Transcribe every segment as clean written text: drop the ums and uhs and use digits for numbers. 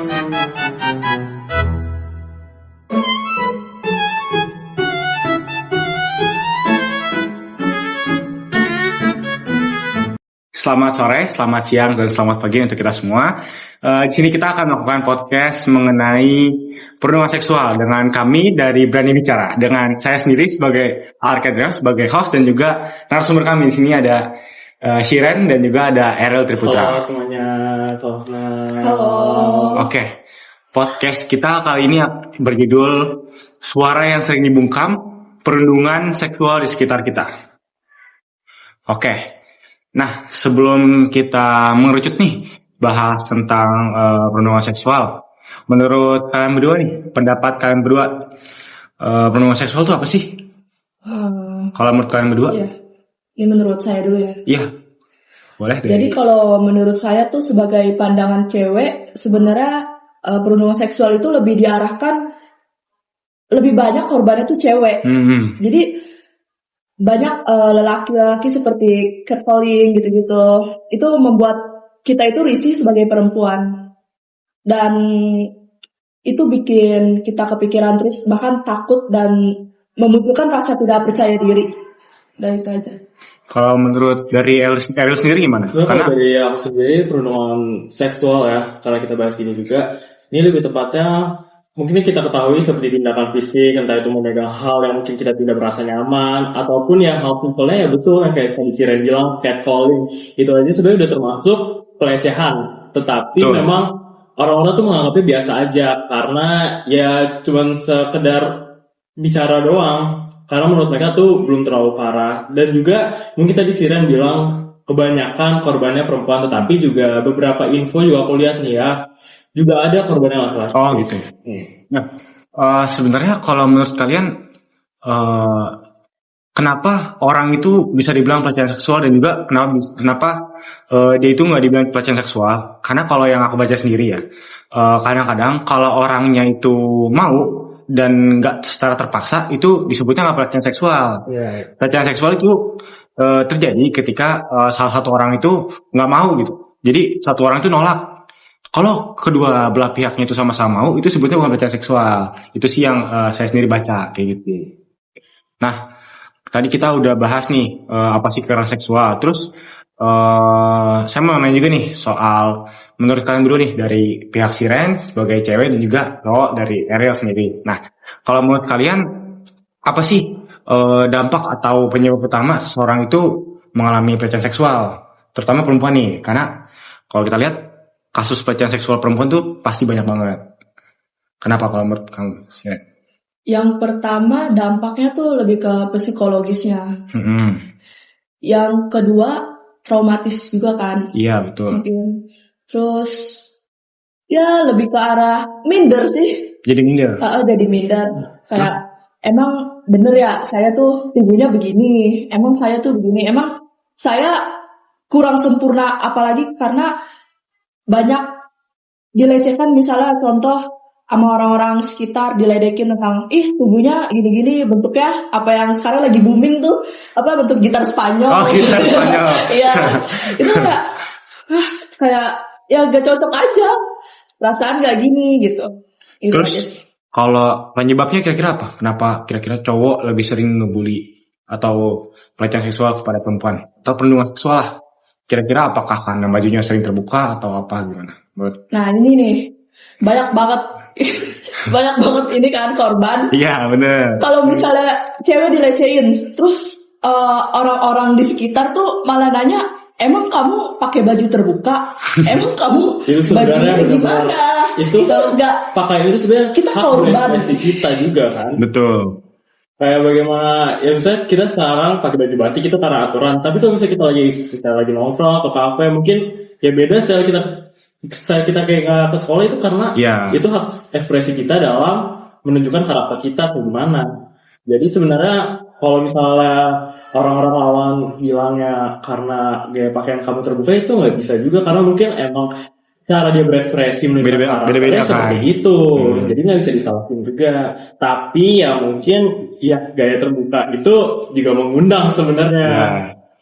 Selamat sore, selamat siang, dan selamat pagi untuk kita semua. Di sini kita akan melakukan podcast mengenai perundungan seksual dengan kami dari Berani Bicara. Dengan saya sendiri sebagai Arkadra, sebagai host, dan juga narasumber kami di sini ada Shiren dan juga ada Erel Triputra. Halo semuanya, selamat malam. Halo. Oke, podcast kita kali ini berjudul Suara yang Sering Dibungkam, Perundungan Seksual di Sekitar Kita. Oke. Nah, sebelum kita mengerucut nih bahas tentang perundungan seksual, menurut kalian berdua nih, pendapat kalian berdua, perundungan seksual itu apa sih? Kalau menurut kalian berdua? Iya. Ini menurut saya dulu ya. Iya, boleh deh. Jadi kalau menurut saya tuh sebagai pandangan cewek, sebenarnya perundungan seksual itu lebih diarahkan, lebih banyak korbannya tuh cewek. Jadi banyak lelaki-lelaki seperti catcalling gitu-gitu, itu membuat kita itu risih sebagai perempuan, dan itu bikin kita kepikiran terus, bahkan takut dan memunculkan rasa tidak percaya diri. Dan itu aja. Kalau menurut dari Eril sendiri gimana? Sebenarnya kalau dari aku sendiri perundungan seksual ya, karena kita bahas ini juga, ini lebih tepatnya mungkin kita ketahui seperti tindakan fisik, entah itu memegang hal yang mungkin kita tidak merasa nyaman, ataupun yang hal simpelnya ya betul yang kayak tadi Siren bilang, catcalling, itu aja sebenarnya udah termasuk pelecehan. Tetapi memang orang-orang tuh menganggapnya biasa aja, karena ya cuman sekedar bicara doang, karena menurut mereka tuh belum terlalu parah. Dan juga mungkin tadi Siren bilang kebanyakan korbannya perempuan, tetapi juga beberapa info juga aku lihat nih ya, juga ada korbannya laki-laki. Oh gitu. Nah, sebenarnya kalau menurut kalian, kenapa orang itu bisa dibilang pelecehan seksual, dan juga kenapa dia itu nggak dibilang pelecehan seksual? Karena kalau yang aku baca sendiri ya, kadang-kadang kalau orangnya itu mau dan nggak secara terpaksa, itu disebutnya nggak pelecehan seksual. Pelecehan seksual itu terjadi ketika salah satu orang itu nggak mau gitu. Jadi satu orang itu nolak. Kalau kedua belah pihaknya itu sama-sama mau, itu sebutnya bukan pelecehan seksual. Itu sih yang saya sendiri baca kayak gitu. Nah, tadi kita udah bahas nih apa sih kekerasan seksual. Terus saya mau nanya juga nih soal menurut kalian berdua nih, dari pihak Siren sebagai cewek dan juga cowok dari Eril sendiri. Nah, kalau menurut kalian apa sih dampak atau penyebab utama seseorang itu mengalami pelecehan seksual, terutama perempuan nih? Karena kalau kita lihat kasus pelecehan seksual perempuan tuh pasti banyak banget. Kenapa kalau menurut kamu, Siren? Yang pertama dampaknya tuh lebih ke psikologisnya. Yang kedua traumatis juga kan. Iya betul. Mungkin. Terus ya lebih ke arah minder sih. Jadi minder. Jadi minder. Kayak emang bener ya saya tuh tubuhnya begini. Emang saya tuh begini. Emang saya kurang sempurna, apalagi karena banyak dilecehkan, misalnya contoh sama orang-orang sekitar, diledekin tentang tubuhnya gini-gini, bentuknya apa yang sekarang lagi booming tuh, apa bentuk gitar Spanyol. Oh, gitar Spanyol. Iya. Itu kayak ya gak cocok aja. Perasaan gak gini gitu. Itu terus kalau penyebabnya kira-kira apa? Kenapa kira-kira cowok lebih sering ngebully atau pelecehan seksual kepada perempuan atau perundungan seksual lah? Kira-kira apakah karena bajunya sering terbuka atau apa, gimana? Nah ini nih, banyak banget ini kan korban. Iya bener. Kalau misalnya cewek dilecehin, terus orang-orang di sekitar tuh malah nanya, emang kamu pakai baju terbuka? Emang kamu bajunya gimana? Itu enggak pakai itu sebenarnya kita korban kita juga kan. Betul. Kayak bagaimana ya, misalnya kita sekarang pakai baju batik itu karena aturan, tapi kalau misalnya kita lagi nongkrong ke kafe, mungkin ya beda setelah kita kayak ke sekolah, itu karena itu hak ekspresi kita dalam menunjukkan karakter kita bagaimana. Jadi sebenarnya kalau misalnya orang-orang lawan bilangnya karena gaya pakaian kamu terbuka, itu nggak bisa juga, karena mungkin emang cara dia berekspresi menunjukkan karakternya seperti itu. Jadi nggak bisa disalahin juga. Tapi ya mungkin ya gaya terbuka itu juga mengundang sebenarnya.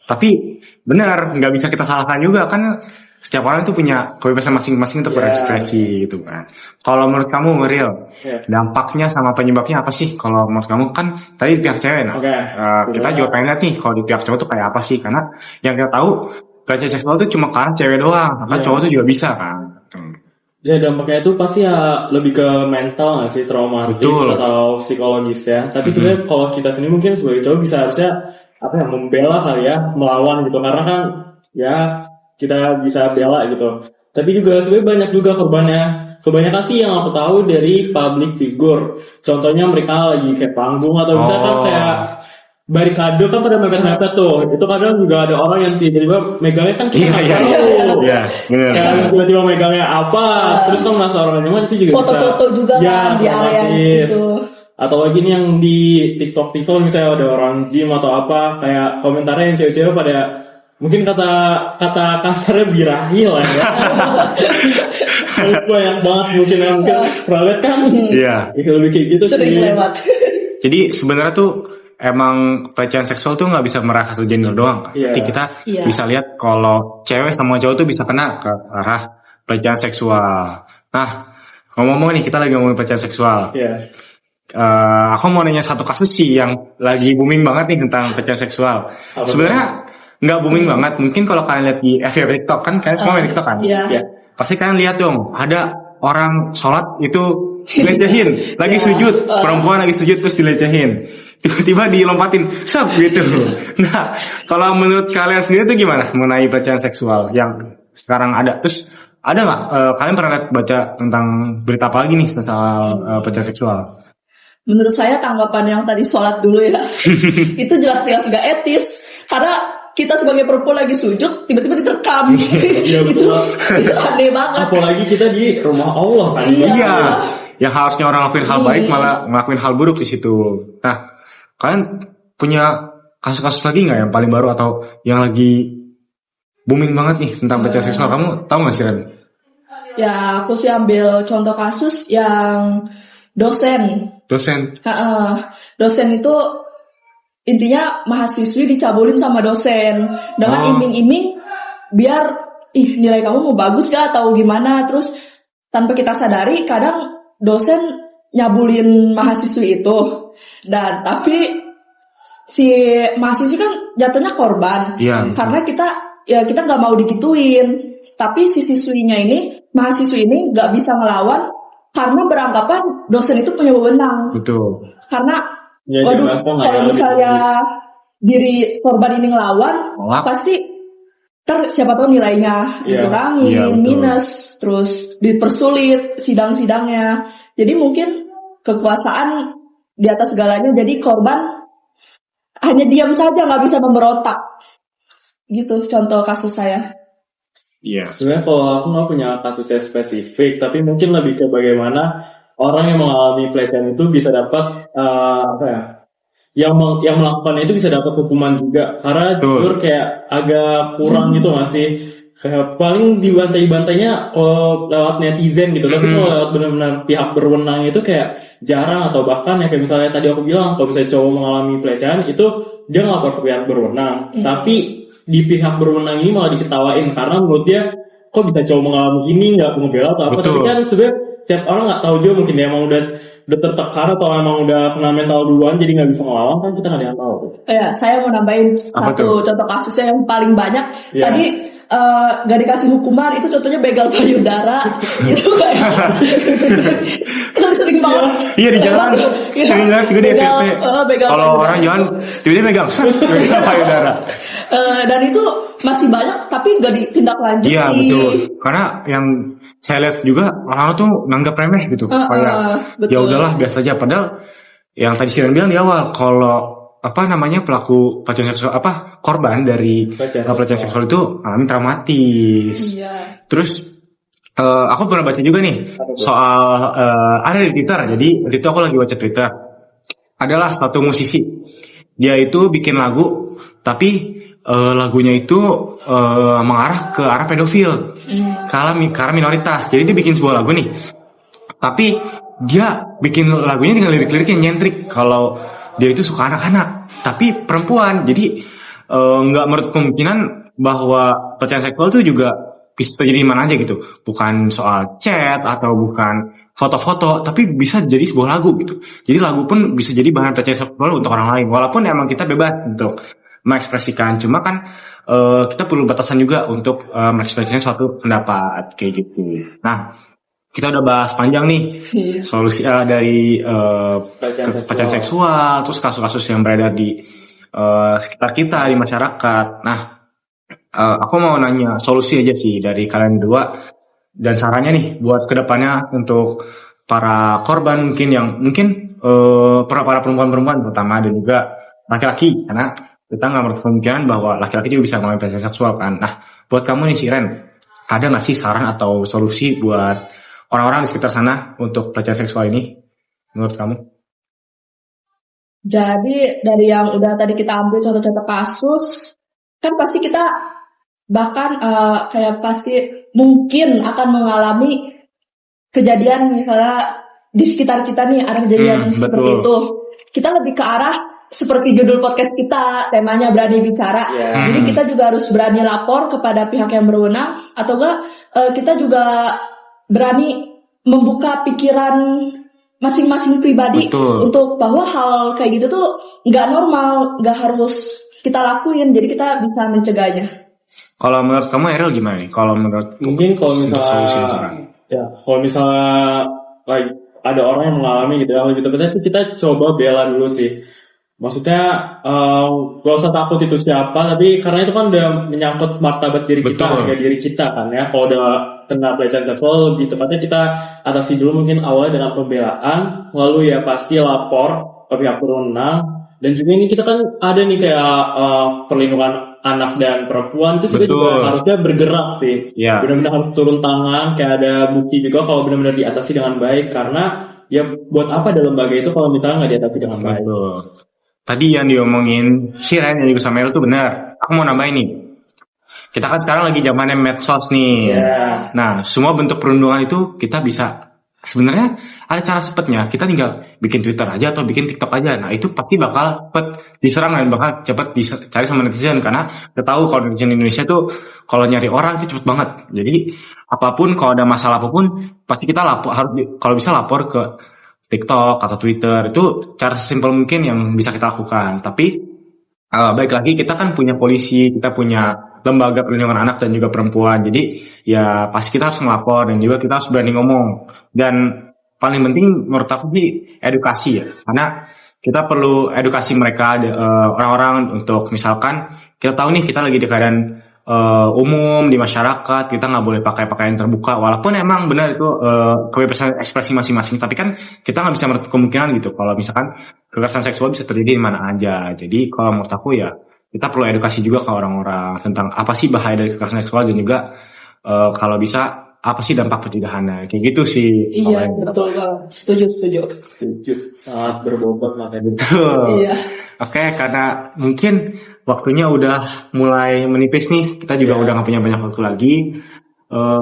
Tapi benar, nggak bisa kita salahkan juga kan. setiap orang itu punya kebebasan masing-masing untuk berekspresi gitu kan. Kalau menurut kamu Real, dampaknya sama penyebabnya apa sih? Kalau menurut kamu kan tadi pihak cewek, kita juga pengen lihat nih kalau di pihak cowok tuh kayak apa sih? Karena yang kita tahu pelecehan seksual itu cuma karena cewek doang, karena cowok tuh juga bisa kan. Ya dampaknya itu pasti ya lebih ke mental nggak sih, traumatis atau psikologis ya. Tapi sebenarnya kalau kita sendiri mungkin sebagai cowok bisa harusnya membela kali ya, melawan gitu, karena kan ya kita bisa bela gitu. Tapi juga sebenarnya banyak juga korbannya. Kebanyakan sih yang aku tahu dari public figure. Contohnya mereka lagi kayak panggung atau misalkan kayak barikade kan pada mepet-mepet tuh. Itu kadang juga ada orang yang tiba-tiba megangnya kan kita nggak tahu. Kayak tiba-tiba megangnya apa, terus kan merasa orang nyaman itu juga foto-foto juga kan di area gitu. Atau lagi nih yang di TikTok misalnya ada orang gym atau apa, kayak komentarnya yang cewek-cewek pada mungkin kata kasarnya birahi lah ya. Banyak banget mungkin pernah lihat kan. Itu lebih kayak gitu sering sih. Lewat. Jadi sebenarnya tuh emang pelecehan seksual tuh nggak bisa merah satu gender doang kan. Jadi kita bisa lihat kalau cewek sama cowok tuh bisa kena ke arah pelecehan seksual. Nah, ngomong-ngomong nih kita lagi ngomongin pelecehan seksual. Aku mau nanya satu kasus sih yang lagi booming banget nih tentang pelecehan seksual. Sebenarnya nggak booming banget. Mungkin kalau kalian lihat di FYP TikTok kan, kalian semua main TikTok kan? Pasti kalian lihat dong, ada orang sholat itu dilecehin, lagi sujud, perempuan lagi sujud terus dilecehin, tiba-tiba dilompatin, gitu. Nah, kalau menurut kalian sendiri itu gimana mengenai pelecehan seksual yang sekarang ada? Terus ada nggak kalian pernah baca tentang berita apa lagi nih soal pelecehan seksual? Menurut saya tanggapan yang tadi sholat dulu ya, itu jelas-jelas gak etis. Karena kita sebagai perempuan lagi sujud, tiba-tiba diterkam. itu aneh banget. Apalagi kita di rumah Allah kan. Yang harusnya orang ngelakuin hal baik malah ngelakuin hal buruk di situ. Nah, kalian punya kasus-kasus lagi nggak yang paling baru atau yang lagi booming banget nih tentang pelecehan seksual? Kamu tahu nggak sih Ren? Ya, aku sih ambil contoh kasus yang dosen. Dosen itu intinya mahasiswi dicabulin sama dosen dengan iming-iming biar nilai kamu mau bagus gak atau gimana. Terus tanpa kita sadari kadang dosen nyabulin mahasiswi itu, dan tapi si mahasiswi kan jatuhnya korban karena kita nggak mau digituin. Tapi si mahasiswi ini nggak bisa ngelawan karena beranggapan dosen itu punya wewenang. Betul. Karena kalau misalnya diri korban ini ngelawan, pasti siapa tahu nilainya dikurangin, minus, terus dipersulit sidang-sidangnya. Jadi mungkin kekuasaan di atas segalanya. Jadi korban hanya diam saja, nggak bisa memberontak. Gitu contoh kasus saya. Sebenarnya kalau aku nggak punya kasus yang spesifik, tapi mungkin lebih ke bagaimana orang yang mengalami pelecehan itu bisa dapat yang melakukannya itu bisa dapat hukuman juga. Karena jujur kayak agak kurang gitu masih kayak paling dibantai-bantainya kalau lewat netizen gitu. Tapi kalau lewat benar-benar pihak berwenang itu kayak jarang, atau bahkan ya kayak misalnya tadi aku bilang kalau misalnya cowok mengalami pelecehan itu dia ngelapor ke pihak berwenang, tapi di pihak berwenang ini malah diketawain karena menurut dia kok bisa cowok mengalami ini nggak ngebela atau apa. Tapi kan sebenarnya setiap orang nggak tahu juga, mungkin dia emang udah tertekan atau emang udah kena mental duluan jadi nggak bisa ngelawan, kan kita nggak ada yang tahu. Saya mau nambahin satu contoh kasusnya yang paling banyak. Tadi gak dikasih hukuman, itu contohnya begal payudara. Itu kayak sering banget. Iya di jalan, sering banget juga di FYP. Kalau orang jalan tiba-tiba megang payudara. Dan itu masih banyak tapi gak ditindaklanjuti. Iya betul. Karena yang saya lihat juga orang tuh nganggap remeh gitu. Kayak ya udahlah biasa aja. Padahal yang tadi Siren bilang di awal, kalau pelaku pelecehan seksual korban dari pelecehan seksual itu alami traumatis. Terus aku pernah baca juga nih soal ada di Twitter. Jadi itu aku lagi baca Twitter. Adalah satu musisi. Dia itu bikin lagu tapi lagunya itu mengarah ke arah pedofil karena minoritas. Jadi dia bikin sebuah lagu nih, tapi dia bikin lagunya dengan lirik-lirik yang nyentrik kalau dia itu suka anak-anak tapi perempuan. Jadi nggak menutup kemungkinan bahwa pelecehan seksual itu juga bisa terjadi di mana aja gitu. Bukan soal chat atau bukan foto-foto, tapi bisa jadi sebuah lagu gitu. Jadi lagu pun bisa jadi bahan pelecehan seksual untuk orang lain. Walaupun emang kita bebas untuk mengekspresikan, cuma kan kita perlu batasan juga untuk mengekspresikan suatu pendapat kayak gitu. Nah, kita udah bahas panjang nih solusi dari pelecehan seksual, terus kasus-kasus yang beredar di sekitar kita di masyarakat. Nah, aku mau nanya solusi aja sih dari kalian berdua dan sarannya nih buat kedepannya untuk para korban mungkin yang mungkin para perempuan-perempuan terutama dan juga laki-laki, karena kita nggak menutup kemungkinan bahwa laki-laki juga bisa mengalami pelecehan seksual kan. Nah, buat kamu nih si Ren, ada nggak sih saran atau solusi buat orang-orang di sekitar sana untuk pelecehan seksual ini menurut kamu? Jadi dari yang udah tadi kita ambil contoh-contoh kasus, kan pasti kita bahkan kayak pasti mungkin akan mengalami kejadian misalnya di sekitar kita nih ada kejadian seperti itu. Kita lebih ke arah seperti judul podcast kita, temanya berani bicara. Jadi kita juga harus berani lapor kepada pihak yang berwenang, atau enggak kita juga berani membuka pikiran masing-masing pribadi untuk bahwa hal kayak gitu tuh nggak normal, nggak harus kita lakuin. Jadi kita bisa mencegahnya. Kalau menurut kamu Eril gimana nih? Kalau menurut mungkin kalau misalnya like, ada orang yang mengalami gitu ya, lebih tepatnya sih kita coba bela dulu sih. Maksudnya gak usah takut itu siapa, tapi karena itu kan udah menyangkut martabat diri kita, harga diri kita kan ya. Kalau udah kena pelecehan seksual, lebih tepatnya kita atasi dulu mungkin awalnya dengan pembelaan, lalu ya pasti lapor ke pihak berwenang. Dan juga ini kita kan ada nih kayak perlindungan anak dan perempuan, itu juga harusnya bergerak sih. Benar-benar harus turun tangan, kayak ada bukti juga kalau benar-benar diatasi dengan baik, karena ya buat apa ada lembaga itu kalau misalnya nggak diatasi dengan baik. Tadi yang diomongin si Ren yang juga sama Eril tuh benar. Aku mau nambahin nih. Kita kan sekarang lagi zamannya medsos nih. Nah, semua bentuk perundungan itu kita bisa. Sebenarnya ada cara cepatnya. Kita tinggal bikin Twitter aja atau bikin TikTok aja. Nah, itu pasti bakal cepet diserang dan bakal cepet dicari sama netizen. Karena kita tahu kalau netizen Indonesia tuh kalau nyari orang itu cepet banget. Jadi apapun, kalau ada masalah apapun, pasti kita kalau bisa lapor ke TikTok atau Twitter. Itu cara sesimpel mungkin yang bisa kita lakukan. Tapi baik lagi, kita kan punya polisi, kita punya lembaga perlindungan anak dan juga perempuan. Jadi ya pasti kita harus ngelapor dan juga kita harus berani ngomong. Dan paling penting menurut aku sih edukasi ya. Karena kita perlu edukasi mereka, orang-orang, untuk misalkan kita tahu nih kita lagi di keadaan umum di masyarakat, kita nggak boleh pakai pakaian terbuka, walaupun emang benar itu kebebasan ekspresi masing-masing, tapi kan kita nggak bisa menutup kemungkinan gitu kalau misalkan kekerasan seksual bisa terjadi di mana aja. Jadi kalau menurut aku ya kita perlu edukasi juga ke orang-orang tentang apa sih bahaya dari kekerasan seksual dan juga kalau bisa apa sih dampak pencegahannya, kayak gitu sih. Iya betul, setuju. Sangat berbobot materi. Betul. Oke, karena mungkin waktunya udah mulai menipis nih, kita juga udah gak punya banyak waktu lagi.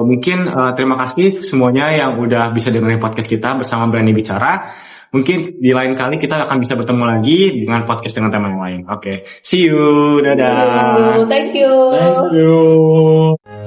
Mungkin terima kasih semuanya yang udah bisa dengerin podcast kita bersama Berani Bicara. Mungkin di lain kali kita akan bisa bertemu lagi dengan podcast dengan tema yang lain. Oke, see you, dadah. Thank you. Thank you.